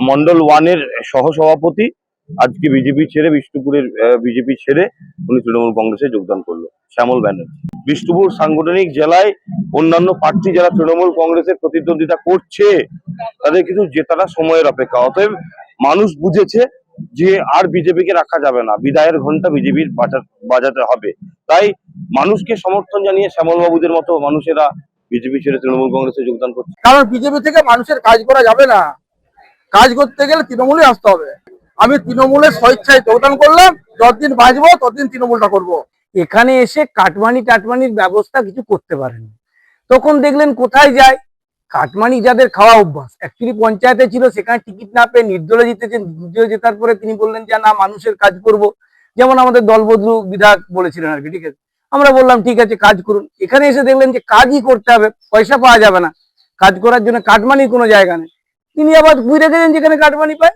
মন্ডল 1-এর সহসভাপতি আজকে বিজেপি ছেড়ে বিষ্ণুপুরের বিজেপি ছেড়ে উনি তৃণমূল কংগ্রেসে যোগদান করলো, শ্যামল ব্যানার্জি। বিষ্ণুপুর সাংগঠনিক জেলায় অন্যান্য প্রার্থী যারা তৃণমূল কংগ্রেসের প্রতিদ্বন্দ্বিতা করছে তাদের কিন্তু জেতাটা সময়ের অপেক্ষা। অতএব মানুষ বুঝেছে যে আর বিজেপিকে রাখা যাবে না, বিদায়ের ঘন্টা বিজেপির বাজাতে হবে। তাই মানুষকে সমর্থন জানিয়ে শ্যামল বাবুদের মতো মানুষেরা বিজেপি ছেড়ে তৃণমূল কংগ্রেসে যোগদান করছে। কারণ বিজেপি থেকে মানুষের কাজ করা যাবে না, কাজ করতে গেলে তৃণমূলে আসতে হবে। আমি তৃণমূলের স্বেচ্ছায় যোগদান করলাম, যতদিন বাঁচবো ততদিন তৃণমূলটা করবো। এখানে এসে কাটমানি টাটমানির ব্যবস্থা কিছু করতে পারেন, তখন দেখলেন কোথায় যায়। কাটমানি যাদের খাওয়া অভ্যাস, অ্যাকচুয়ালি পঞ্চায়েতে ছিল, সেখানে টিকিট না পেয়ে নির্দলে জিতেছেন। নির্দলে জেতার পরে তিনি বললেন যে না, মানুষের কাজ করব। যেমন আমাদের দলবদলু বিধায়ক বলেছিলেন আর কি, ঠিক আছে, আমরা বললাম ঠিক আছে কাজ করুন। এখানে এসে দেখলেন যে কাজই করতে হবে, পয়সা পাওয়া যাবে না, কাজ করার জন্য কাটমানির কোনো জায়গা নেই। তিনি আবার ঘুরে গেছেন যেখানে কাটমানি পায়।